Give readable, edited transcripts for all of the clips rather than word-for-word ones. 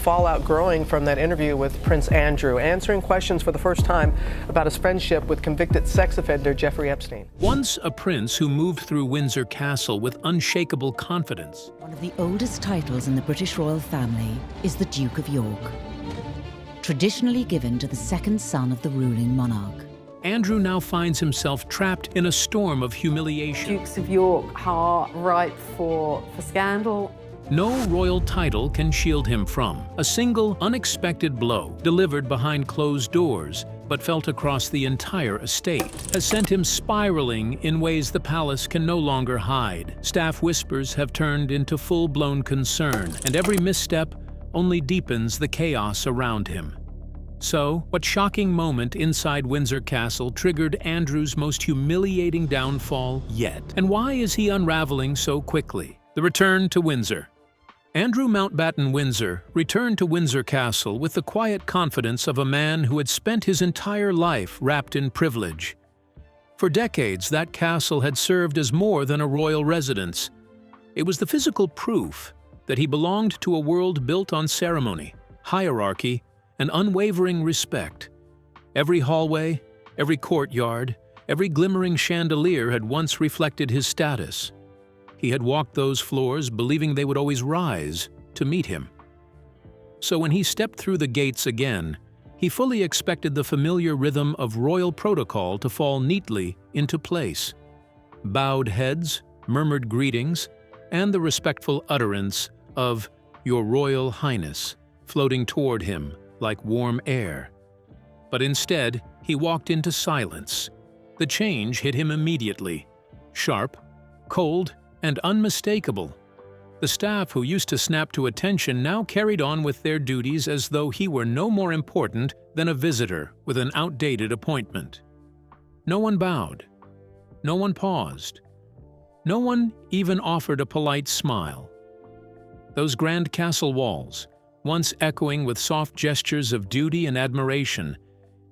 fallout growing from that interview with Prince Andrew, answering questions for the first time about his friendship with convicted sex offender Jeffrey Epstein. Once a prince who moved through Windsor Castle with unshakable confidence. One of the oldest titles in the British royal family is the Duke of York, traditionally given to the second son of the ruling monarch. Andrew now finds himself trapped in a storm of humiliation. Dukes of York are ripe for scandal. No royal title can shield him from a single unexpected blow delivered behind closed doors, but felt across the entire estate, has sent him spiraling in ways the palace can no longer hide. Staff whispers have turned into full-blown concern, and every misstep only deepens the chaos around him. So, what shocking moment inside Windsor Castle triggered Andrew's most humiliating downfall yet? And why is he unraveling so quickly? The return to Windsor. Andrew Mountbatten Windsor returned to Windsor Castle with the quiet confidence of a man who had spent his entire life wrapped in privilege. For decades, that castle had served as more than a royal residence. It was the physical proof that he belonged to a world built on ceremony, hierarchy, and unwavering respect. Every hallway, every courtyard, every glimmering chandelier had once reflected his status. He had walked those floors believing they would always rise to meet him. So when he stepped through the gates again, he fully expected the familiar rhythm of royal protocol to fall neatly into place. Bowed heads, murmured greetings, and the respectful utterance of "Your Royal Highness" floating toward him like warm air. But instead, he walked into silence. The change hit him immediately. Sharp, cold, and unmistakable. The staff who used to snap to attention now carried on with their duties as though he were no more important than a visitor with an outdated appointment. No one bowed. No one paused. No one even offered a polite smile. Those grand castle walls, once echoing with soft gestures of duty and admiration,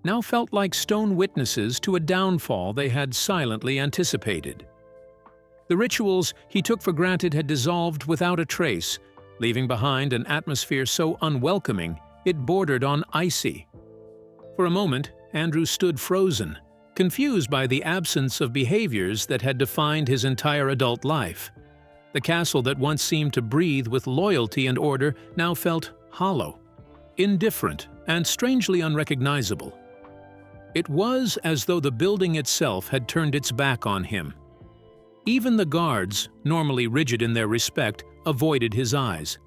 now felt like stone witnesses to a downfall they had silently anticipated. The rituals he took for granted had dissolved without a trace, leaving behind an atmosphere so unwelcoming it bordered on icy. For a moment, Andrew stood frozen, confused by the absence of behaviors that had defined his entire adult life. The castle that once seemed to breathe with loyalty and order now felt hollow, indifferent, and strangely unrecognizable. It was as though the building itself had turned its back on him. Even the guards, normally rigid in their respect, avoided his eyes.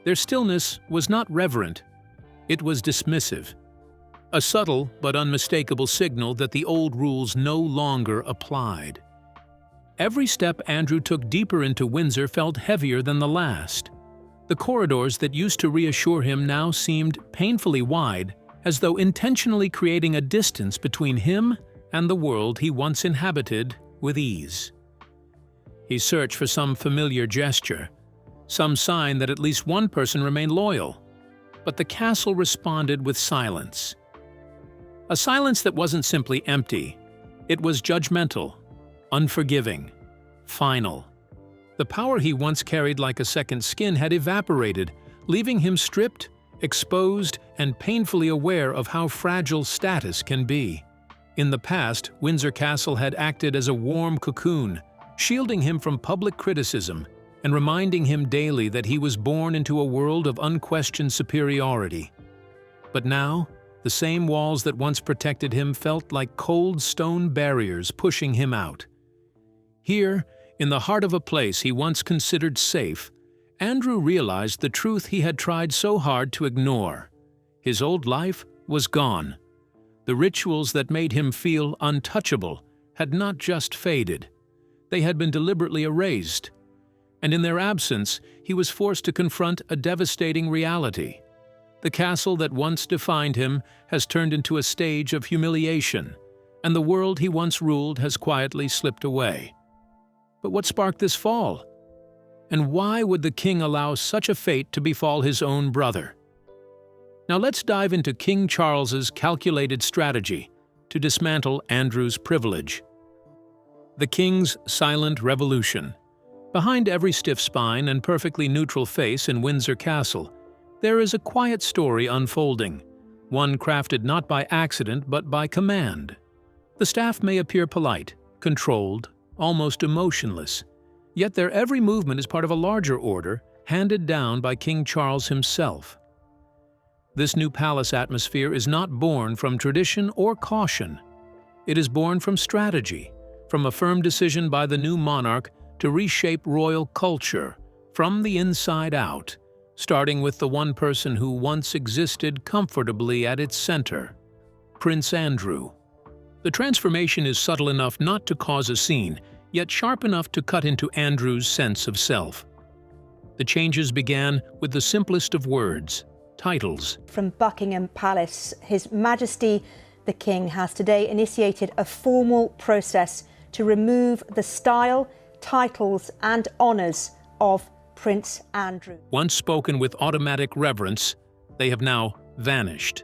Their stillness was not reverent, it was dismissive. A subtle but unmistakable signal that the old rules no longer applied. Every step Andrew took deeper into Windsor felt heavier than the last. The corridors that used to reassure him now seemed painfully wide, as though intentionally creating a distance between him and the world he once inhabited with ease. He searched for some familiar gesture, some sign that at least one person remained loyal. But the castle responded with silence. A silence that wasn't simply empty. It was judgmental, unforgiving, final. The power he once carried like a second skin had evaporated, leaving him stripped, exposed, and painfully aware of how fragile status can be. In the past, Windsor Castle had acted as a warm cocoon, shielding him from public criticism and reminding him daily that he was born into a world of unquestioned superiority. But now, the same walls that once protected him felt like cold stone barriers pushing him out. Here, in the heart of a place he once considered safe, Andrew realized the truth he had tried so hard to ignore. His old life was gone. The rituals that made him feel untouchable had not just faded. They had been deliberately erased. And in their absence, he was forced to confront a devastating reality. The castle that once defined him has turned into a stage of humiliation, and the world he once ruled has quietly slipped away. But what sparked this fall? And why would the king allow such a fate to befall his own brother? Now let's dive into King Charles's calculated strategy to dismantle Andrew's privilege. The king's silent revolution. Behind every stiff spine and perfectly neutral face in Windsor Castle, there is a quiet story unfolding, one crafted not by accident but by command. The staff may appear polite, controlled, almost emotionless, yet their every movement is part of a larger order handed down by King Charles himself. This new palace atmosphere is not born from tradition or caution. It is born from strategy, from a firm decision by the new monarch to reshape royal culture from the inside out, starting with the one person who once existed comfortably at its center, Prince Andrew. The transformation is subtle enough not to cause a scene, yet sharp enough to cut into Andrew's sense of self. The changes began with the simplest of words, titles. From Buckingham Palace, His Majesty the King has today initiated a formal process to remove the style, titles and honours of Prince Andrew. Once spoken with automatic reverence, they have now vanished.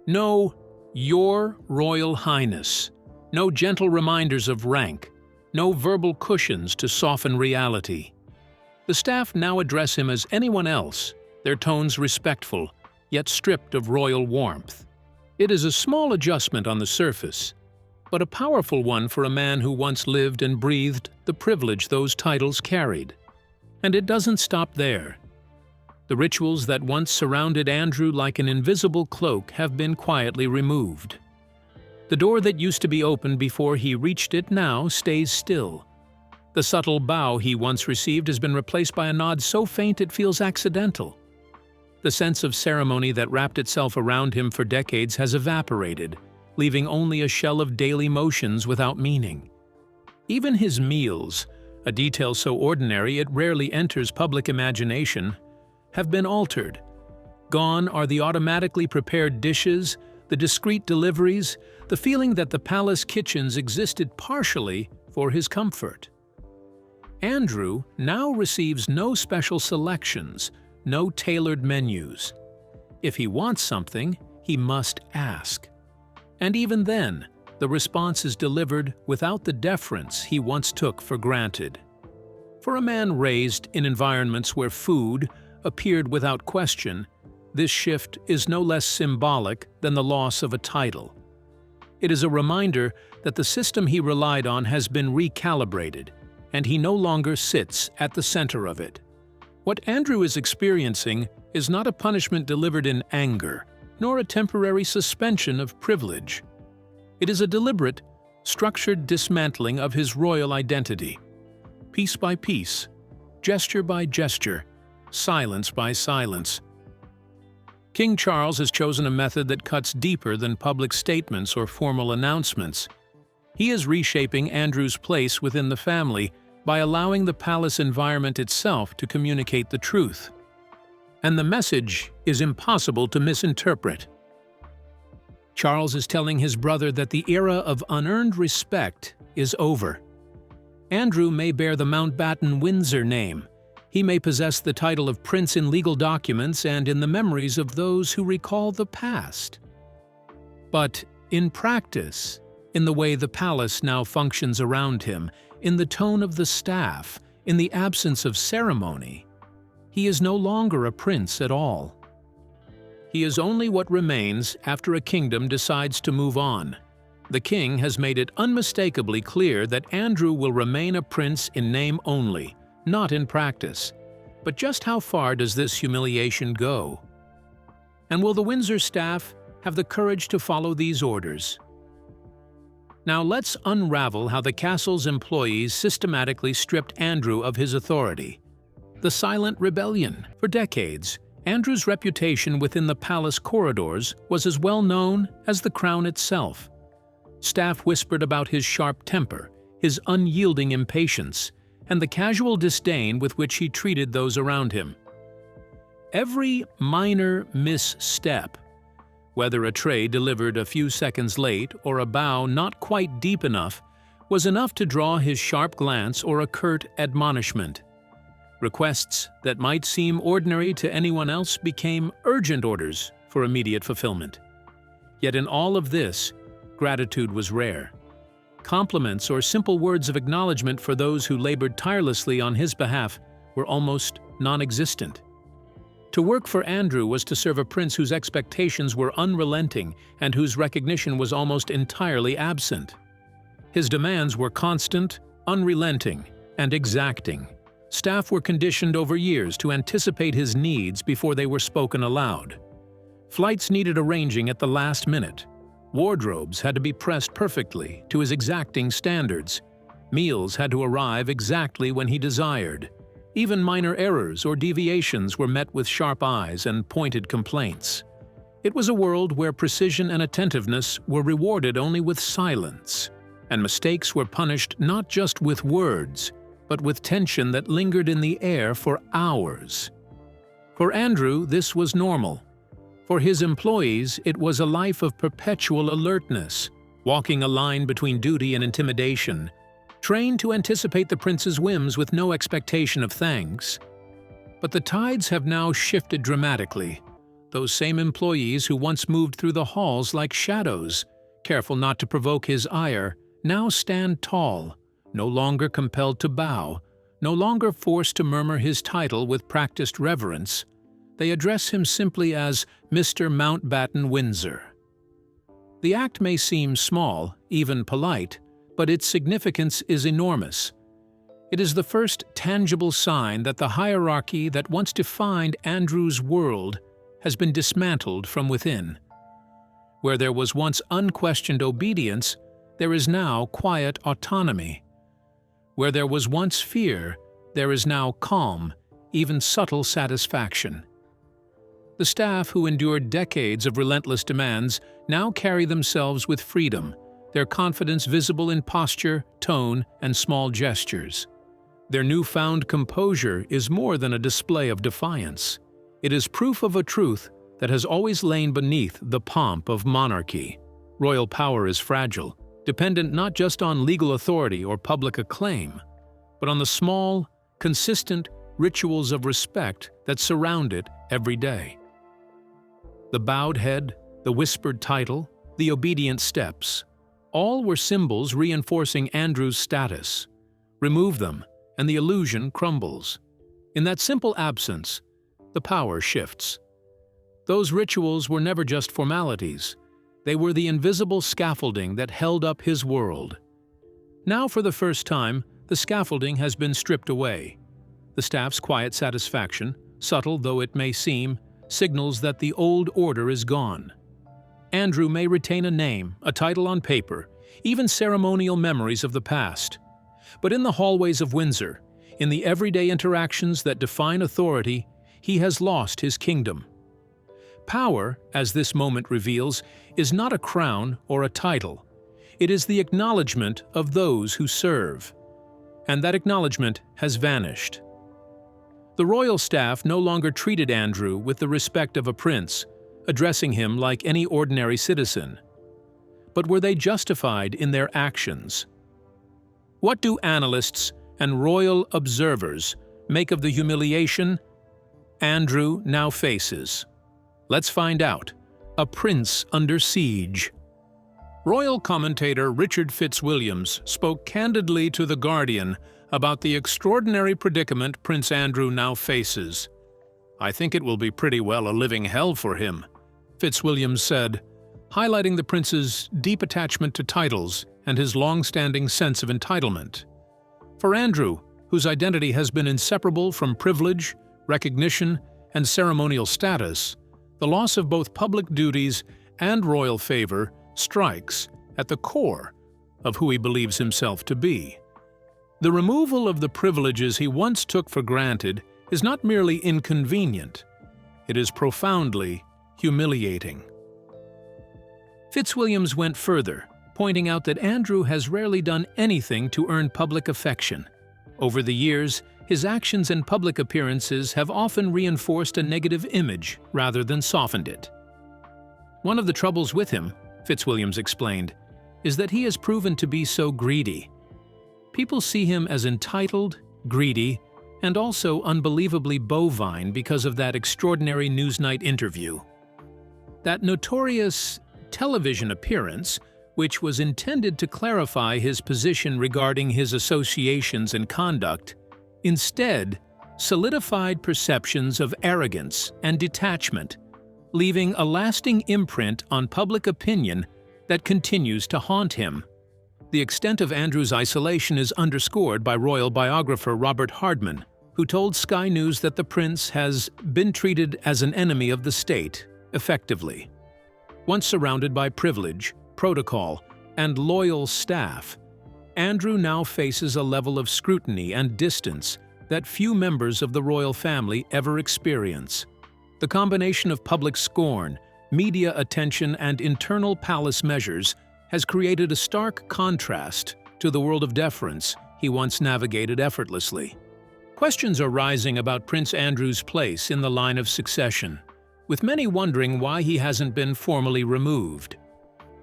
No "Your Royal Highness," no gentle reminders of rank, no verbal cushions to soften reality. The staff now address him as anyone else, their tones respectful, yet stripped of royal warmth. It is a small adjustment on the surface, but a powerful one for a man who once lived and breathed the privilege those titles carried. And it doesn't stop there. The rituals that once surrounded Andrew like an invisible cloak have been quietly removed. The door that used to be open before he reached it now stays still. The subtle bow he once received has been replaced by a nod so faint it feels accidental. The sense of ceremony that wrapped itself around him for decades has evaporated, leaving only a shell of daily motions without meaning. Even his meals, a detail so ordinary it rarely enters public imagination, have been altered. Gone are the automatically prepared dishes, the discreet deliveries, the feeling that the palace kitchens existed partially for his comfort. Andrew now receives no special selections, no tailored menus. If he wants something, he must ask. And even then, the response is delivered without the deference he once took for granted. For a man raised in environments where food appeared without question, this shift is no less symbolic than the loss of a title. It is a reminder that the system he relied on has been recalibrated, and he no longer sits at the center of it. What Andrew is experiencing is not a punishment delivered in anger, nor a temporary suspension of privilege. It is a deliberate, structured dismantling of his royal identity. Piece by piece, gesture by gesture, silence by silence. King Charles has chosen a method that cuts deeper than public statements or formal announcements. He is reshaping Andrew's place within the family by allowing the palace environment itself to communicate the truth. And the message is impossible to misinterpret. Charles is telling his brother that the era of unearned respect is over. Andrew may bear the Mountbatten Windsor name. He may possess the title of prince in legal documents and in the memories of those who recall the past. But in practice, in the way the palace now functions around him, in the tone of the staff, in the absence of ceremony, he is no longer a prince at all. He is only what remains after a kingdom decides to move on. The king has made it unmistakably clear that Andrew will remain a prince in name only, not in practice. But just how far does this humiliation go? And will the Windsor staff have the courage to follow these orders? Now let's unravel how the castle's employees systematically stripped Andrew of his authority. The silent rebellion. For decades, Andrew's reputation within the palace corridors was as well known as the crown itself. Staff whispered about his sharp temper, his unyielding impatience, and the casual disdain with which he treated those around him. Every minor misstep, whether a tray delivered a few seconds late or a bow not quite deep enough, was enough to draw his sharp glance or a curt admonishment. Requests that might seem ordinary to anyone else became urgent orders for immediate fulfillment. Yet in all of this, gratitude was rare. Compliments or simple words of acknowledgement for those who labored tirelessly on his behalf were almost non-existent. To work for Andrew was to serve a prince whose expectations were unrelenting and whose recognition was almost entirely absent. His demands were constant, unrelenting, and exacting. Staff were conditioned over years to anticipate his needs before they were spoken aloud. Flights needed arranging at the last minute. Wardrobes had to be pressed perfectly to his exacting standards. Meals had to arrive exactly when he desired. Even minor errors or deviations were met with sharp eyes and pointed complaints. It was a world where precision and attentiveness were rewarded only with silence, and mistakes were punished not just with words, but with tension that lingered in the air for hours. For Andrew, this was normal. For his employees, it was a life of perpetual alertness, walking a line between duty and intimidation, trained to anticipate the prince's whims with no expectation of thanks. But the tides have now shifted dramatically. Those same employees who once moved through the halls like shadows, careful not to provoke his ire, now stand tall, no longer compelled to bow, no longer forced to murmur his title with practiced reverence. They address him simply as Mr. Mountbatten Windsor. The act may seem small, even polite, but its significance is enormous. It is the first tangible sign that the hierarchy that once defined Andrew's world has been dismantled from within. Where there was once unquestioned obedience, there is now quiet autonomy. Where there was once fear, there is now calm, even subtle satisfaction. The staff who endured decades of relentless demands now carry themselves with freedom, their confidence visible in posture, tone, and small gestures. Their newfound composure is more than a display of defiance. It is proof of a truth that has always lain beneath the pomp of monarchy. Royal power is fragile, dependent not just on legal authority or public acclaim, but on the small, consistent rituals of respect that surround it every day. The bowed head, the whispered title, the obedient steps, all were symbols reinforcing Andrew's status. Remove them, and the illusion crumbles. In that simple absence, the power shifts. Those rituals were never just formalities. They were the invisible scaffolding that held up his world. Now, for the first time, the scaffolding has been stripped away. The staff's quiet satisfaction, subtle though it may seem, signals that the old order is gone. Andrew may retain a name, a title on paper, even ceremonial memories of the past. But in the hallways of Windsor, in the everyday interactions that define authority, he has lost his kingdom. Power, as this moment reveals, is not a crown or a title. It is the acknowledgement of those who serve. And that acknowledgement has vanished. The royal staff no longer treated Andrew with the respect of a prince, addressing him like any ordinary citizen. But were they justified in their actions? What do analysts and royal observers make of the humiliation Andrew now faces? Let's find out. A prince under siege. Royal commentator Richard Fitzwilliams spoke candidly to The Guardian about the extraordinary predicament Prince Andrew now faces. "I think it will be pretty well a living hell for him," Fitzwilliams said, highlighting the prince's deep attachment to titles and his long-standing sense of entitlement. For Andrew, whose identity has been inseparable from privilege, recognition, and ceremonial status, the loss of both public duties and royal favor strikes at the core of who he believes himself to be. The removal of the privileges he once took for granted is not merely inconvenient, it is profoundly humiliating. Fitzwilliams went further, pointing out that Andrew has rarely done anything to earn public affection. Over the years, his actions and public appearances have often reinforced a negative image rather than softened it. One of the troubles with him, Fitzwilliams explained, is that he has proven to be so greedy. People see him as entitled, greedy, and also unbelievably bovine because of that extraordinary Newsnight interview. That notorious television appearance, which was intended to clarify his position regarding his associations and conduct, instead solidified perceptions of arrogance and detachment, leaving a lasting imprint on public opinion that continues to haunt him. The extent of Andrew's isolation is underscored by royal biographer Robert Hardman, who told Sky News that the prince has been treated as an enemy of the state, effectively. Once surrounded by privilege, protocol, and loyal staff, Andrew now faces a level of scrutiny and distance that few members of the royal family ever experience. The combination of public scorn, media attention, and internal palace measures has created a stark contrast to the world of deference he once navigated effortlessly. Questions are rising about Prince Andrew's place in the line of succession, with many wondering why he hasn't been formally removed.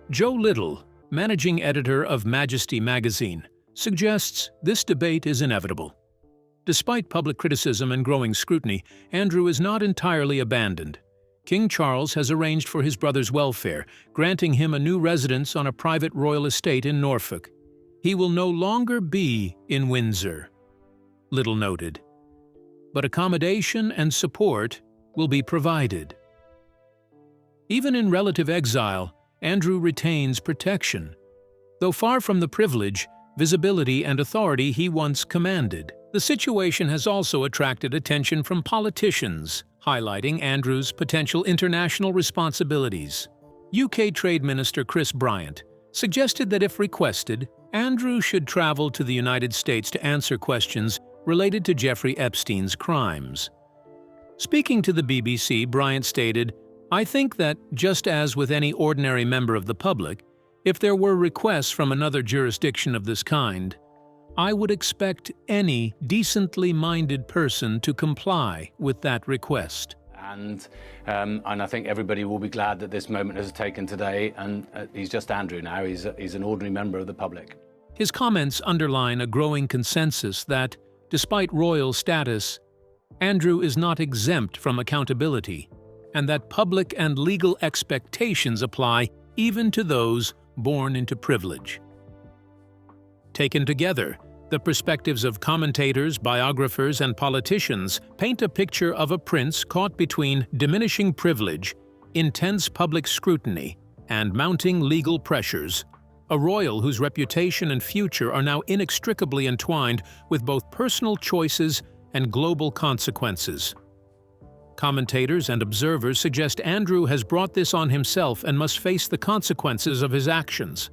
Joe Little, managing editor of Majesty magazine, suggests this debate is inevitable. Despite public criticism and growing scrutiny, Andrew is not entirely abandoned. King Charles has arranged for his brother's welfare, granting him a new residence on a private royal estate in Norfolk. He will no longer be in Windsor, Little noted, but accommodation and support will be provided. Even in relative exile, Andrew retains protection, though far from the privilege, visibility, and authority he once commanded. The situation has also attracted attention from politicians, highlighting Andrew's potential international responsibilities. UK Trade Minister Chris Bryant suggested that if requested, Andrew should travel to the United States to answer questions related to Jeffrey Epstein's crimes. Speaking to the BBC, Bryant stated, "I think that, just as with any ordinary member of the public, if there were requests from another jurisdiction of this kind, I would expect any decently minded person to comply with that request." And I think everybody will be glad that this moment has taken today, and he's just Andrew now. He's an ordinary member of the public. His comments underline a growing consensus that, despite royal status, Andrew is not exempt from accountability, and that public and legal expectations apply even to those born into privilege. Taken together, the perspectives of commentators, biographers, and politicians paint a picture of a prince caught between diminishing privilege, intense public scrutiny, and mounting legal pressures. A royal whose reputation and future are now inextricably entwined with both personal choices and global consequences. Commentators and observers suggest Andrew has brought this on himself and must face the consequences of his actions.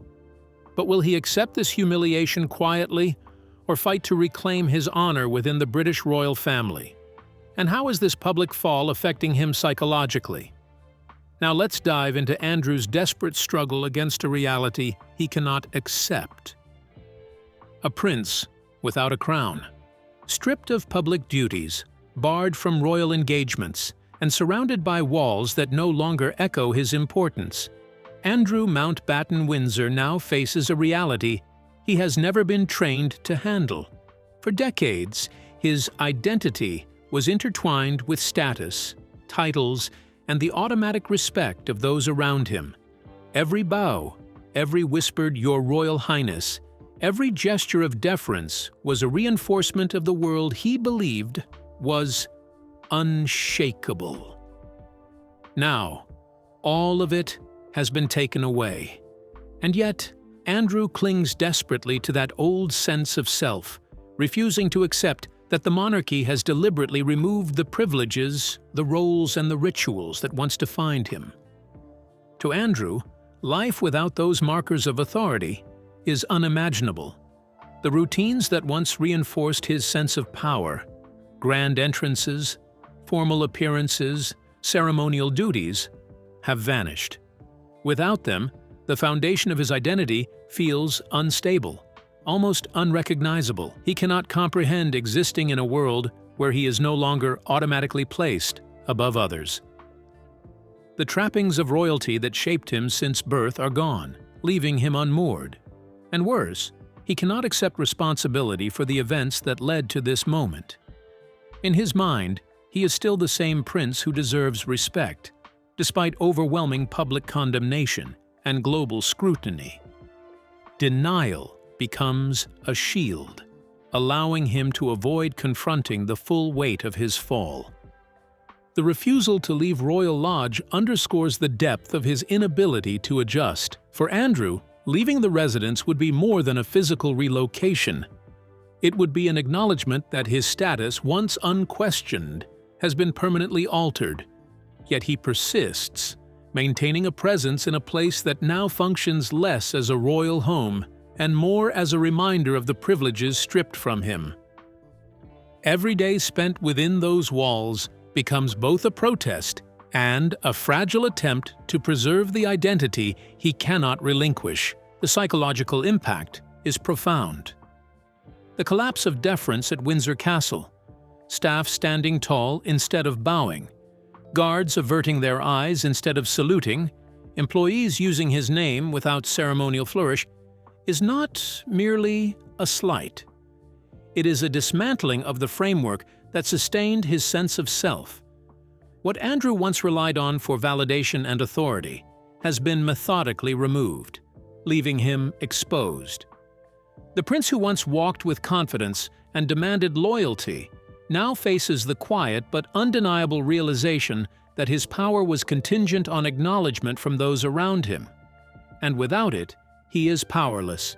But will he accept this humiliation quietly, or fight to reclaim his honor within the British royal family? And how is this public fall affecting him psychologically? Now let's dive into Andrew's desperate struggle against a reality he cannot accept. A prince without a crown, stripped of public duties, barred from royal engagements, and surrounded by walls that no longer echo his importance, Andrew Mountbatten Windsor now faces a reality he has never been trained to handle. For decades, his identity was intertwined with status, titles, and the automatic respect of those around him. Every bow, every whispered "Your Royal Highness," every gesture of deference was a reinforcement of the world he believed was unshakable. Now, all of it has been taken away. And yet, Andrew clings desperately to that old sense of self, refusing to accept that the monarchy has deliberately removed the privileges, the roles, and the rituals that once defined him. To Andrew, life without those markers of authority is unimaginable. The routines that once reinforced his sense of power, grand entrances, formal appearances, ceremonial duties, have vanished. Without them, the foundation of his identity feels unstable, almost unrecognizable. He cannot comprehend existing in a world where he is no longer automatically placed above others. The trappings of royalty that shaped him since birth are gone, leaving him unmoored. And worse, he cannot accept responsibility for the events that led to this moment. In his mind, he is still the same prince who deserves respect, despite overwhelming public condemnation and global scrutiny. Denial becomes a shield, allowing him to avoid confronting the full weight of his fall. The refusal to leave Royal Lodge underscores the depth of his inability to adjust. For Andrew, leaving the residence would be more than a physical relocation. It would be an acknowledgement that his status, once unquestioned, has been permanently altered. Yet he persists, maintaining a presence in a place that now functions less as a royal home and more as a reminder of the privileges stripped from him. Every day spent within those walls becomes both a protest and a fragile attempt to preserve the identity he cannot relinquish. The psychological impact is profound. The collapse of deference at Windsor Castle, staff standing tall instead of bowing, guards averting their eyes instead of saluting, employees using his name without ceremonial flourish, is not merely a slight. It is a dismantling of the framework that sustained his sense of self. What Andrew once relied on for validation and authority has been methodically removed, leaving him exposed. The prince who once walked with confidence and demanded loyalty now faces the quiet but undeniable realization that his power was contingent on acknowledgement from those around him, and without it, he is powerless.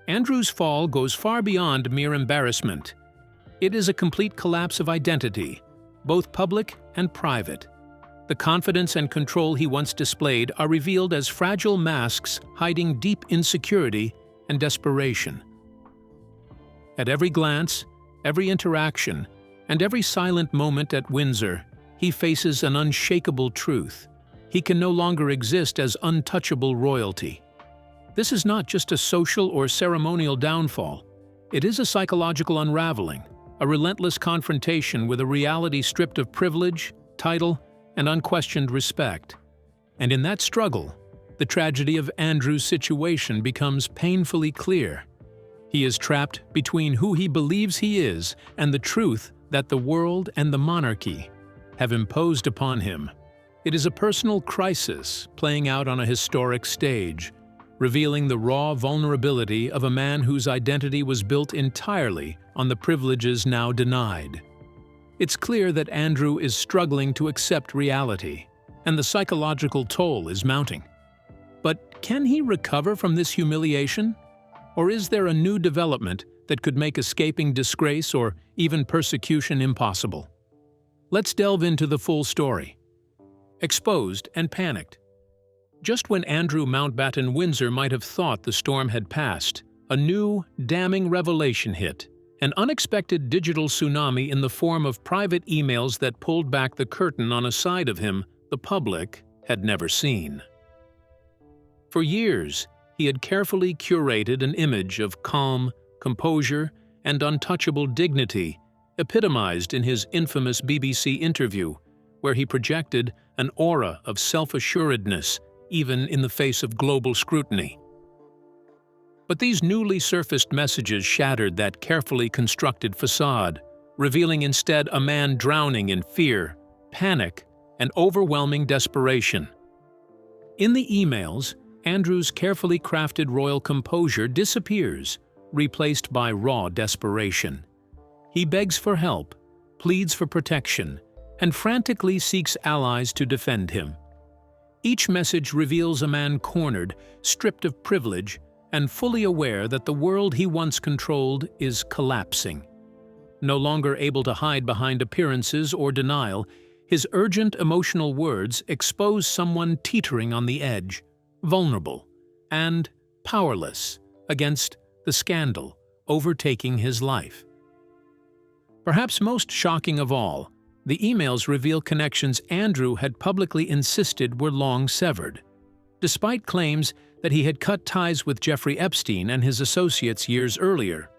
Andrew's fall goes far beyond mere embarrassment. It is a complete collapse of identity, both public and private. The confidence and control he once displayed are revealed as fragile masks hiding deep insecurity and desperation. At every glance, every interaction, and every silent moment at Windsor, he faces an unshakable truth. He can no longer exist as untouchable royalty. This is not just a social or ceremonial downfall. It is a psychological unraveling, a relentless confrontation with a reality stripped of privilege, title, and unquestioned respect. And in that struggle, the tragedy of Andrew's situation becomes painfully clear. He is trapped between who he believes he is and the truth that the world and the monarchy have imposed upon him. It is a personal crisis playing out on a historic stage, revealing the raw vulnerability of a man whose identity was built entirely on the privileges now denied. It's clear that Andrew is struggling to accept reality, and the psychological toll is mounting. But can he recover from this humiliation? Or is there a new development that could make escaping disgrace or even persecution impossible? Let's delve into the full story. Exposed and panicked. Just when Andrew Mountbatten Windsor might have thought the storm had passed, a new, damning revelation hit. An unexpected digital tsunami in the form of private emails that pulled back the curtain on a side of him the public had never seen. For years, he had carefully curated an image of calm, composure, and untouchable dignity, epitomized in his infamous BBC interview, where he projected an aura of self-assuredness even in the face of global scrutiny. But these newly surfaced messages shattered that carefully constructed facade, revealing instead a man drowning in fear, panic, and overwhelming desperation. In the emails, Andrew's carefully crafted royal composure disappears, replaced by raw desperation. He begs for help, pleads for protection, and frantically seeks allies to defend him. Each message reveals a man cornered, stripped of privilege, and fully aware that the world he once controlled is collapsing. No longer able to hide behind appearances or denial, his urgent emotional words expose someone teetering on the edge, vulnerable, and powerless against the scandal overtaking his life. Perhaps most shocking of all, the emails reveal connections Andrew had publicly insisted were long severed. Despite claims that he had cut ties with Jeffrey Epstein and his associates years earlier,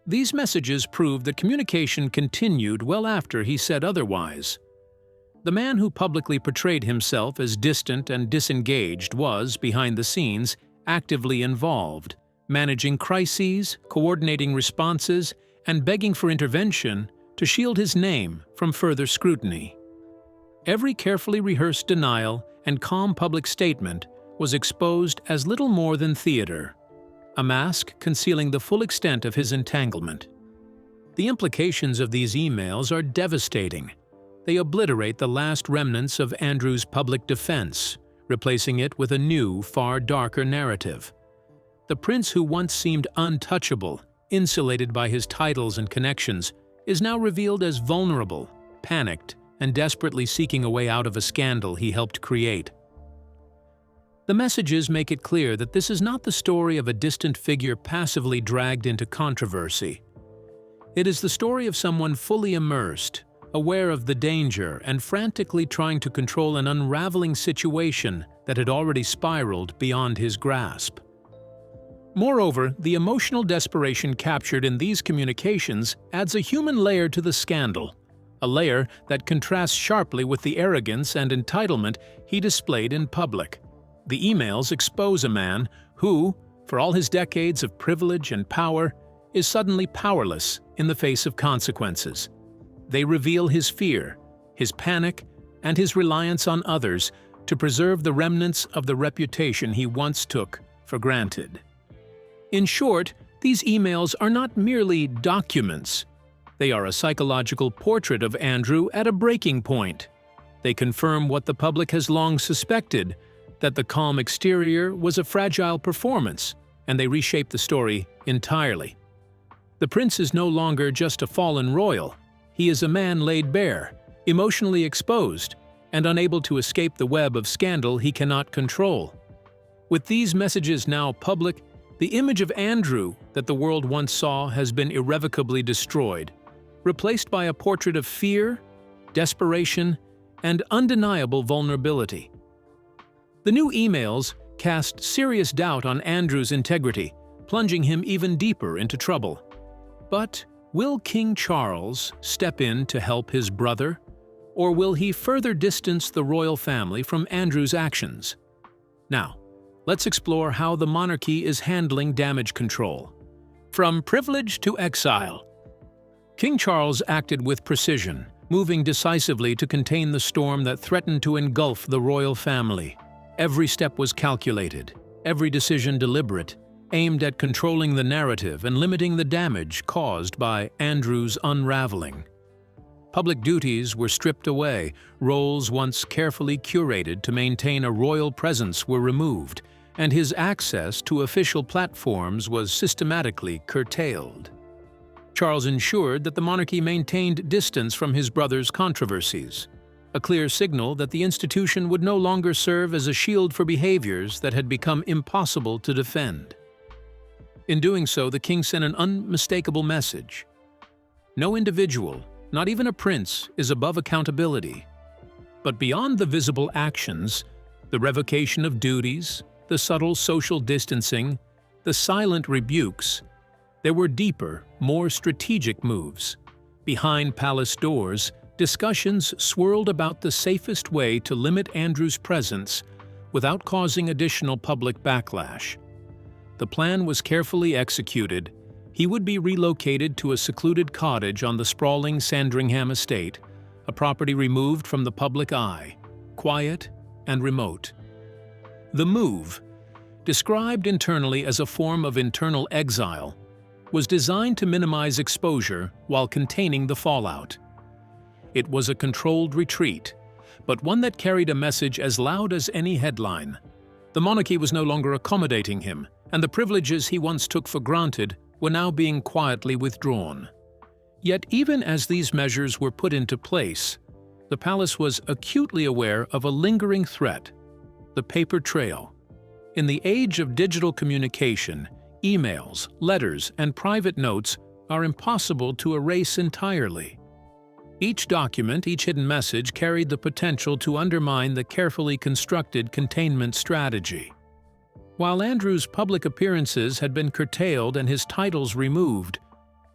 these messages prove that communication continued well after he said otherwise. The man who publicly portrayed himself as distant and disengaged was, behind the scenes, actively involved, managing crises, coordinating responses, and begging for intervention to shield his name from further scrutiny. Every carefully rehearsed denial and calm public statement was exposed as little more than theater, a mask concealing the full extent of his entanglement. The implications of these emails are devastating. They obliterate the last remnants of Andrew's public defense, replacing it with a new, far darker narrative. The prince who once seemed untouchable, insulated by his titles and connections, is now revealed as vulnerable, panicked, and desperately seeking a way out of a scandal he helped create. The messages make it clear that this is not the story of a distant figure passively dragged into controversy. It is the story of someone fully immersed, aware of the danger, and frantically trying to control an unraveling situation that had already spiraled beyond his grasp. Moreover, the emotional desperation captured in these communications adds a human layer to the scandal, a layer that contrasts sharply with the arrogance and entitlement he displayed in public. The emails expose a man who, for all his decades of privilege and power, is suddenly powerless in the face of consequences. They reveal his fear, his panic, and his reliance on others to preserve the remnants of the reputation he once took for granted. In short, these emails are not merely documents. They are a psychological portrait of Andrew at a breaking point. They confirm what the public has long suspected, that the calm exterior was a fragile performance, and they reshape the story entirely. The prince is no longer just a fallen royal. He is a man laid bare, emotionally exposed, and unable to escape the web of scandal he cannot control. With these messages now public, the image of Andrew that the world once saw has been irrevocably destroyed, replaced by a portrait of fear, desperation, and undeniable vulnerability. The new emails cast serious doubt on Andrew's integrity, plunging him even deeper into trouble. But will King Charles step in to help his brother, or will he further distance the royal family from Andrew's actions? Now, let's explore how the monarchy is handling damage control. From privilege to exile. King Charles acted with precision, moving decisively to contain the storm that threatened to engulf the royal family. Every step was calculated, every decision deliberate, aimed at controlling the narrative and limiting the damage caused by Andrew's unraveling. Public duties were stripped away, roles once carefully curated to maintain a royal presence were removed, and his access to official platforms was systematically curtailed. Charles ensured that the monarchy maintained distance from his brother's controversies, a clear signal that the institution would no longer serve as a shield for behaviors that had become impossible to defend. In doing so, the king sent an unmistakable message. No individual, not even a prince, is above accountability. But beyond the visible actions, the revocation of duties, the subtle social distancing, the silent rebukes, there were deeper, more strategic moves. Behind palace doors, discussions swirled about the safest way to limit Andrew's presence without causing additional public backlash. The plan was carefully executed. He would be relocated to a secluded cottage on the sprawling Sandringham estate, a property removed from the public eye, quiet and remote. The move, described internally as a form of internal exile, was designed to minimize exposure while containing the fallout. It was a controlled retreat, but one that carried a message as loud as any headline. The monarchy was no longer accommodating him, and the privileges he once took for granted were now being quietly withdrawn. Yet even as these measures were put into place, the palace was acutely aware of a lingering threat: the paper trail. In the age of digital communication, emails, letters, and private notes are impossible to erase entirely. Each document, each hidden message carried the potential to undermine the carefully constructed containment strategy. While Andrew's public appearances had been curtailed and his titles removed,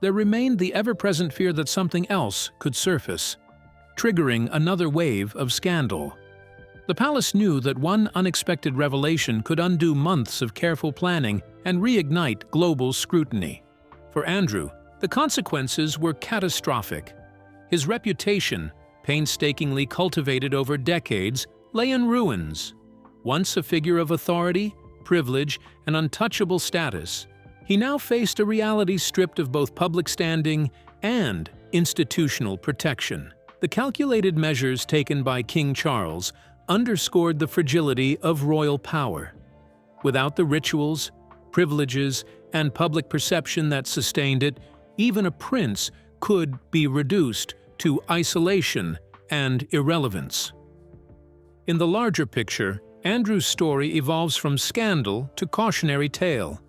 there remained the ever-present fear that something else could surface, triggering another wave of scandal. The palace knew that one unexpected revelation could undo months of careful planning and reignite global scrutiny. For Andrew, the consequences were catastrophic. His reputation, painstakingly cultivated over decades, lay in ruins. Once a figure of authority, privilege, and untouchable status, he now faced a reality stripped of both public standing and institutional protection. The calculated measures taken by King Charles underscored the fragility of royal power. Without the rituals, privileges, and public perception that sustained it, even a prince could be reduced to isolation and irrelevance. In the larger picture, Andrew's story evolves from scandal to cautionary tale.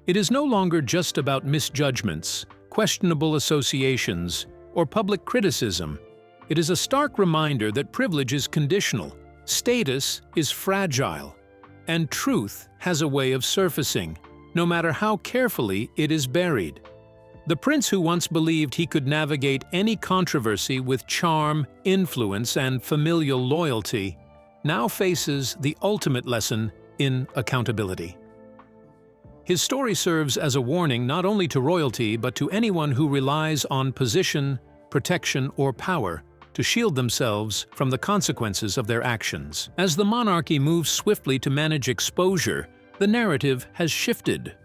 It is no longer just about misjudgments, questionable associations, or public criticism. It is a stark reminder that privilege is conditional, status is fragile, and truth has a way of surfacing, no matter how carefully it is buried. The prince who once believed he could navigate any controversy with charm, influence, and familial loyalty now faces the ultimate lesson in accountability. His story serves as a warning not only to royalty but to anyone who relies on position, protection, or power to shield themselves from the consequences of their actions. As the monarchy moves swiftly to manage exposure, the narrative has shifted.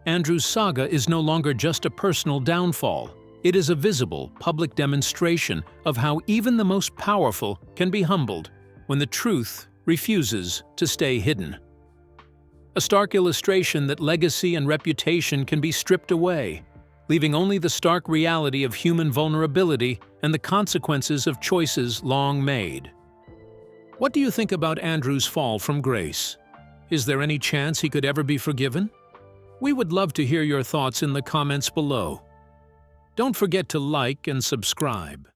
Andrew's saga is no longer just a personal downfall. It is a visible, public demonstration of how even the most powerful can be humbled when the truth refuses to stay hidden. A stark illustration that legacy and reputation can be stripped away, leaving only the stark reality of human vulnerability and the consequences of choices long made. What do you think about Andrew's fall from grace? Is there any chance he could ever be forgiven? We would love to hear your thoughts in the comments below. Don't forget to like and subscribe.